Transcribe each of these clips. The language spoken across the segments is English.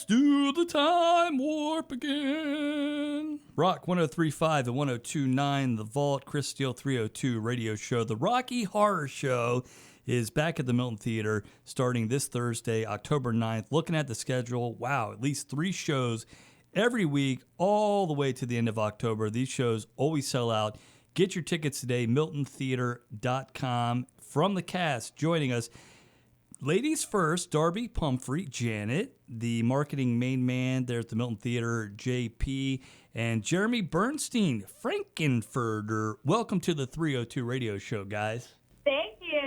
Let's do the time warp again. Rock 103.5 and 102.9, The Vault, Chris Steele 302 radio show. The Rocky Horror Show is back at the Milton Theater starting this Thursday, October 9th. Looking at the schedule, wow, at least 3 shows every week all the way to the end of October. These shows always sell out. Get your tickets today, miltontheater.com. From the cast, joining us, ladies first, Darby Pumphrey, Janet, the marketing main man there at the Milton Theater, JP, and Jeremy Bernstein, Frankenfurter. Welcome to the 302 radio show, guys. Thank you.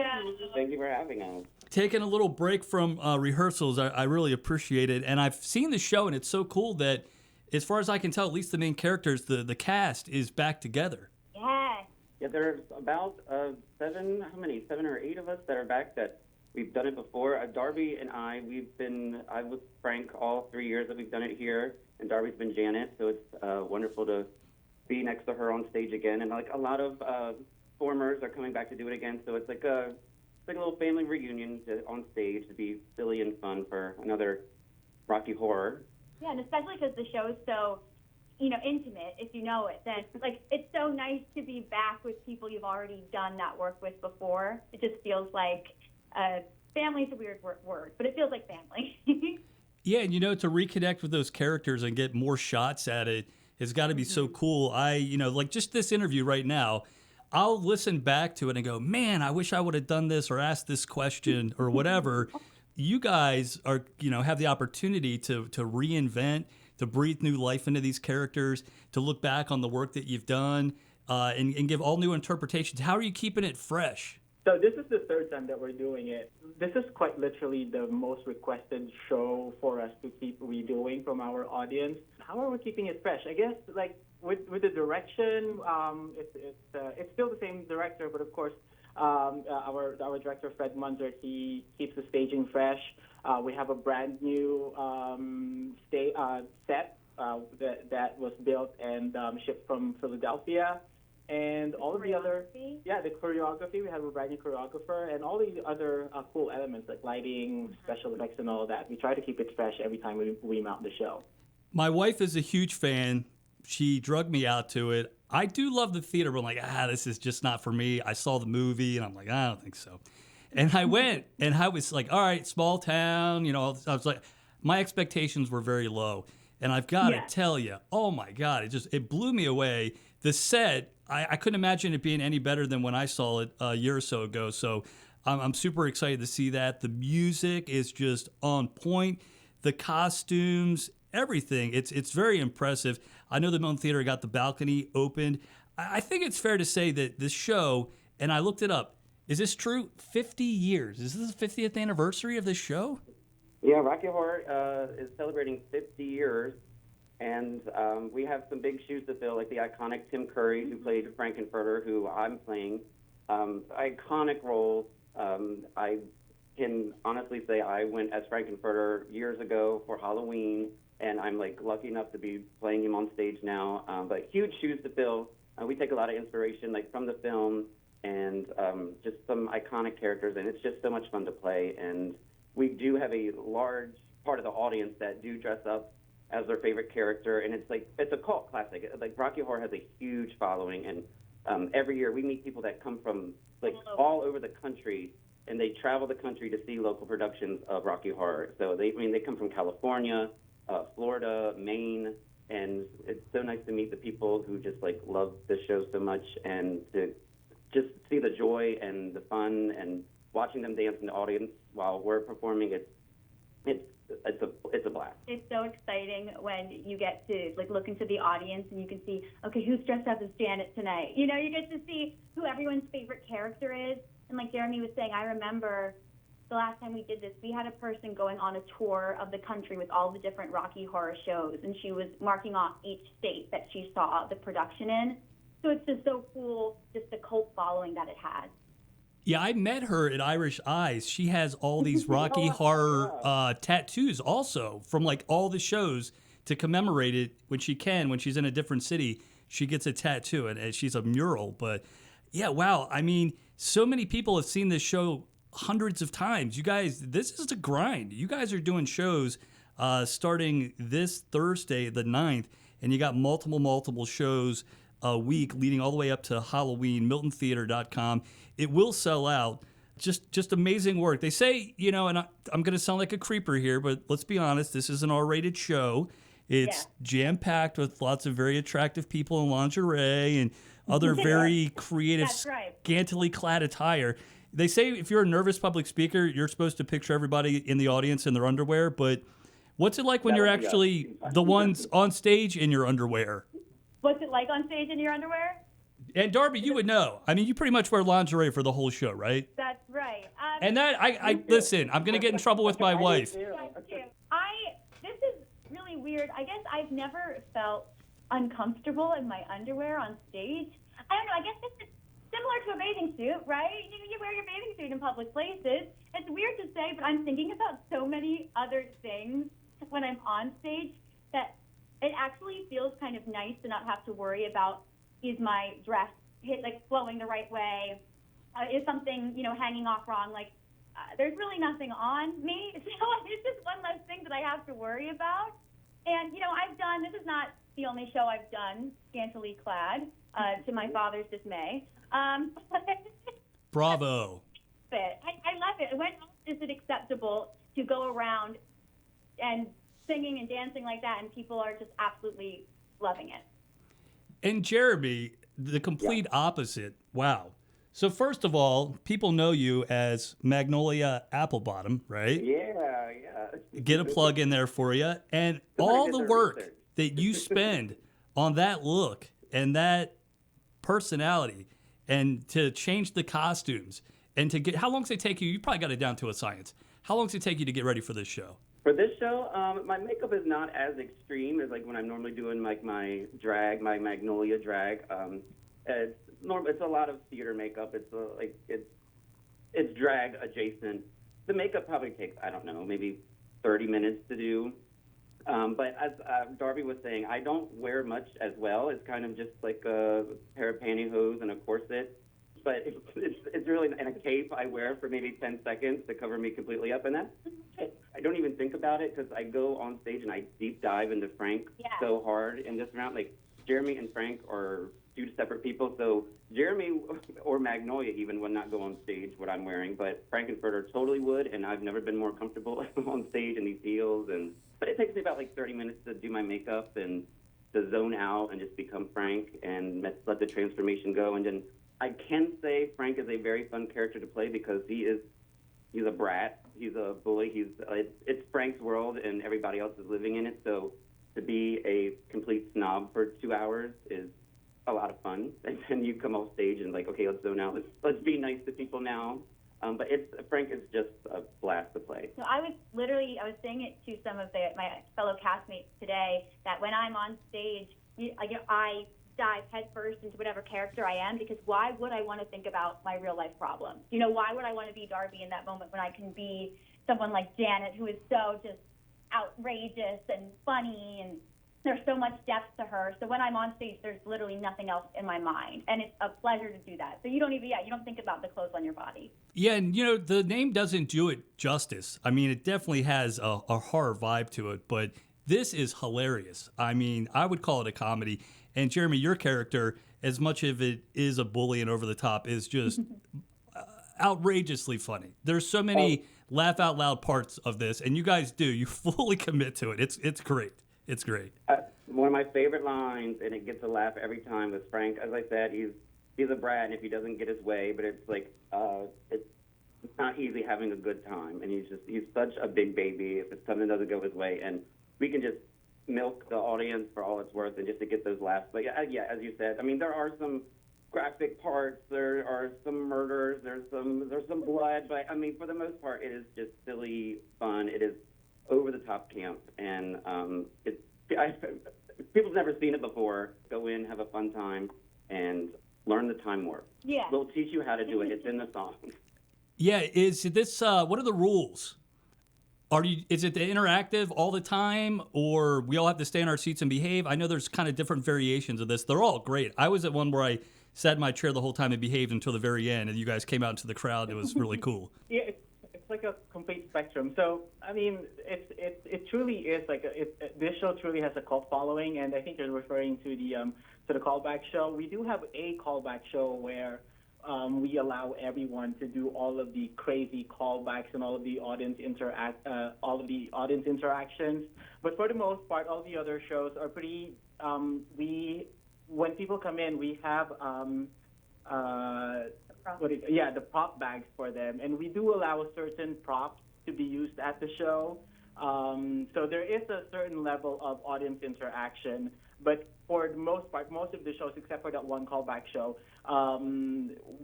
Thank you for having us. Taking a little break from rehearsals, I really appreciate it. And I've seen the show, and it's so cool that, as far as I can tell, at least the main characters, the cast is back together. Yes. Yeah, there's about 7 or 8 of us that are back that we've done it before. Darby and I was Frank all 3 years that we've done it here, and Darby's been Janet, so it's wonderful to be next to her on stage again. And like a lot of formers are coming back to do it again, so it's like a little family reunion on stage to be silly and fun for another Rocky Horror. Yeah, and especially because the show is so, intimate, if you know it, then, it's so nice to be back with people you've already done that work with before. It just feels like family's a weird word, but it feels like family. Yeah, and to reconnect with those characters and get more shots at it has got to be so cool. Like just this interview right now, I'll listen back to it and go, man, I wish I would have done this or asked this question or whatever. You guys are, have the opportunity to reinvent, to breathe new life into these characters, to look back on the work that you've done, and give all new interpretations. How are you keeping it fresh? So this is the 3rd time that we're doing it. This is quite literally the most requested show for us to keep redoing from our audience. How are we keeping it fresh? I guess with the direction, it's still the same director, but of course our director Fred Munzert, he keeps the staging fresh. We have a brand new set that was built and shipped from Philadelphia. And all of the other, the choreography, we have a brand new choreographer, and all the other cool elements like lighting, special effects, and all that. We try to keep it fresh every time we mount the show. My wife is a huge fan. She drugged me out to it. I do love the theater, but I'm like, this is just not for me. I saw the movie, and I'm like, I don't think so. And I went, and I was like, all right, small town. I was like, my expectations were very low. And I've got to tell you, oh my God, it blew me away. The set, I couldn't imagine it being any better than when I saw it a year or so ago. So I'm super excited to see that. The music is just on point. The costumes, everything. It's very impressive. I know the Milton Theater got the balcony opened. I think it's fair to say that this show, and I looked it up, is this true? 50 years. Is this the 50th anniversary of this show? Yeah, Rocky Horror is celebrating 50 years. And we have some big shoes to fill, like the iconic Tim Curry, who played Frankenfurter, who I'm playing. Iconic role. I can honestly say I went as Frankenfurter years ago for Halloween, and I'm lucky enough to be playing him on stage now. But huge shoes to fill. We take a lot of inspiration from the film and just some iconic characters, and it's just so much fun to play. And we do have a large part of the audience that do dress up as their favorite character, and it's a cult classic. Rocky Horror has a huge following, and every year we meet people that come from all over the country, and they travel the country to see local productions of Rocky Horror. So they come from California, Florida, Maine, and it's so nice to meet the people who just love the show so much, and to just see the joy and the fun and watching them dance in the audience while we're performing. It's a blast. It's so exciting when you get to look into the audience and you can see, okay, who's dressed up as Janet tonight? You get to see who everyone's favorite character is. And like Jeremy was saying, I remember the last time we did this, we had a person going on a tour of the country with all the different Rocky Horror shows, and she was marking off each state that she saw the production in. So it's just so cool, just the cult following that it has. Yeah, I met her at Irish Eyes. She has all these Rocky Horror tattoos also from all the shows to commemorate it when she's in a different city. She gets a tattoo, and she's a mural. But yeah, wow. I mean, so many people have seen this show hundreds of times. You guys, this is a grind. You guys are doing shows starting this Thursday, the 9th, and you got multiple shows a week leading all the way up to Halloween, miltontheater.com. It will sell out. Just amazing work. They say, you know, and I'm going to sound like a creeper here, but let's be honest, this is an R-rated show. It's jam-packed with lots of very attractive people in lingerie and other very creative, That's right. scantily clad attire. They say if you're a nervous public speaker, you're supposed to picture everybody in the audience in their underwear, but what's it like when you're actually the ones on stage in your underwear? What's it like on stage in your underwear? And Darby, you would know. I mean, you pretty much wear lingerie for the whole show, right? That's right. And that, I listen, I'm going to get in trouble with my wife. This is really weird. I guess I've never felt uncomfortable in my underwear on stage. I don't know. I guess it's similar to a bathing suit, right? You wear your bathing suit in public places. It's weird to say, but I'm thinking about so many other things when I'm on stage that it actually feels kind of nice to not have to worry about, is my dress flowing the right way? Is something, hanging off wrong? There's really nothing on me. So it's just one less thing that I have to worry about. And, this is not the only show I've done scantily clad, to my father's dismay. Bravo. I love it. When else is it acceptable to go around and singing and dancing like that, and people are just absolutely loving it? And Jeremy, the complete opposite. Wow. So first of all, people know you as Magnolia Applebottom, right? Yeah. Get a plug in there for you. And all the work that you spend on that look and that personality and to change the costumes and to get, how long does it take you? You probably got it down to a science. How long does it take you to get ready for this show? For this show, my makeup is not as extreme as when I'm normally doing my drag, my Magnolia drag. It's a lot of theater makeup. It's drag adjacent. The makeup probably takes, I don't know, maybe 30 minutes to do. But as Darby was saying, I don't wear much as well. It's kind of just like a pair of pantyhose and a corset. But it's really in a cape I wear for maybe 10 seconds to cover me completely up. And I don't even think about it because I go on stage and I deep dive into Frank so hard in this round. Like, Jeremy and Frank are two separate people. So Jeremy or Magnolia even would not go on stage what I'm wearing, but Frankenfurter totally would, and I've never been more comfortable on stage in these heels. But it takes me about 30 minutes to do my makeup and to zone out and just become Frank and let the transformation go. And then I can say Frank is a very fun character to play because he's a brat, he's a bully, it's Frank's world and everybody else is living in it. So to be a complete snob for 2 hours is a lot of fun. And then you come off stage and okay, let's zone out. Let's be nice to people now. But Frank is just a blast to play. So I was saying it to some of my fellow castmates today that when I'm on stage, I dive headfirst into whatever character I am, because why would I want to think about my real life problems? Why would I want to be Darby in that moment when I can be someone like Janet, who is so just outrageous and funny, and there's so much depth to her. So when I'm on stage, there's literally nothing else in my mind, and it's a pleasure to do that. So you don't think about the clothes on your body. Yeah, and the name doesn't do it justice. I mean, it definitely has a horror vibe to it, but this is hilarious. I mean, I would call it a comedy. And Jeremy, your character, as much of it is a bully and over the top, is just outrageously funny. There's so many laugh out loud parts of this, and you guys do. You fully commit to it. It's great. It's great. One of my favorite lines, and it gets a laugh every time, was Frank. As I said, he's a brat, and if he doesn't get his way, but it's it's not easy having a good time, and he's such a big baby if something doesn't go his way, and we can just milk the audience for all it's worth and just to get those laughs. But yeah, as you said, I mean, there are some graphic parts, there are some murders, there's some blood, but I mean, for the most part, it is just silly fun. It is over the top camp, and people's never seen it before. Go in, have a fun time, and learn the time warp. Yeah, we'll teach you how to do it. It's in the song. Yeah, is this? What are the rules? Is it interactive all the time, or we all have to stay in our seats and behave? I know there's kind of different variations of this. They're all great. I was at one where I sat in my chair the whole time and behaved until the very end, and you guys came out into the crowd. It was really cool. Yeah, it's like a complete spectrum. So I mean, it truly is like this show truly has a cult following, and I think you're referring to the callback show. We do have a callback show where we allow everyone to do all of the crazy callbacks and all of the audience interactions. But for the most part, all the other shows are pretty. When people come in, we have the prop bags for them, and we do allow certain props to be used at the show. So there is a certain level of audience interaction, but for the most part, most of the shows, except for that one callback show,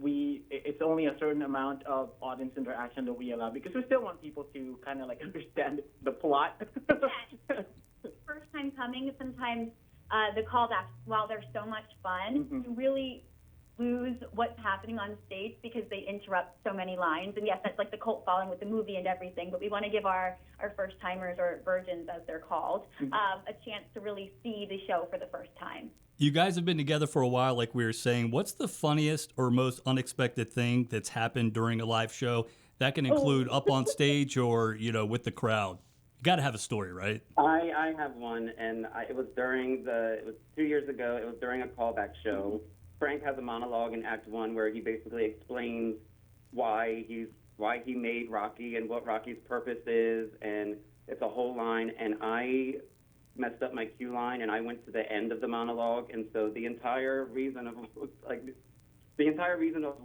it's only a certain amount of audience interaction that we allow because we still want people to kind of like understand the plot. First time coming, sometimes the callbacks, while they're so much fun, you really lose what's happening on stage because they interrupt so many lines. And yes, that's like the cult following with the movie and everything, but we want to give our first timers, or virgins as they're called, a chance to really see the show for the first time. You guys have been together for a while, like we were saying. What's the funniest or most unexpected thing that's happened during a live show? That can include up on stage or, with the crowd. You got to have a story, right? I have one, and it was 2 years ago. It was during a callback show. Frank has a monologue in Act 1 where he basically explains why he made Rocky and what Rocky's purpose is, and it's a whole line. And I messed up my cue line, and I went to the end of the monologue, and so the entire reason of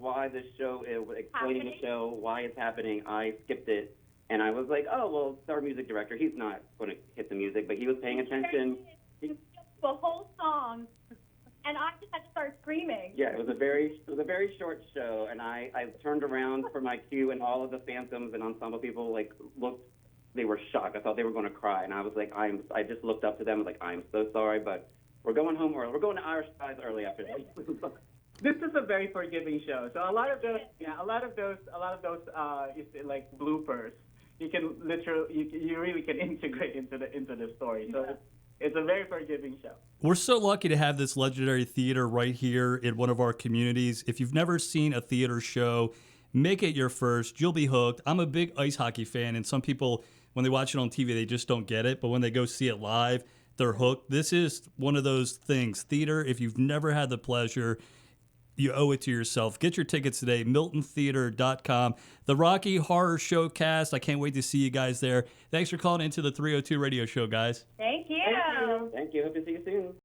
why this show is explaining the show, why it's happening, I skipped it. And I was like, oh, well, it's our music director. He's not going to hit the music, but he was paying attention. The whole song, and I just had to start screaming. Yeah, it was a very short show, and I turned around for my cue, and all of the Phantoms and ensemble people looked. They were shocked. I thought they were going to cry, and I was like, I just looked up to them like, I'm so sorry, but we're going home early. We're going to Irish Skies early after this. This is a very forgiving show. So a lot of those is like bloopers. You can you really can integrate into the story. So it's a very forgiving show. We're so lucky to have this legendary theater right here in one of our communities. If you've never seen a theater show, make it your first. You'll be hooked. I'm a big ice hockey fan, and some people, when they watch it on TV, they just don't get it. But when they go see it live, they're hooked. This is one of those things. Theater, if you've never had the pleasure, you owe it to yourself. Get your tickets today, miltontheater.com. The Rocky Horror Showcast. I can't wait to see you guys there. Thanks for calling into the 302 radio show, guys. Thank you. Thank you. Hope to see you soon.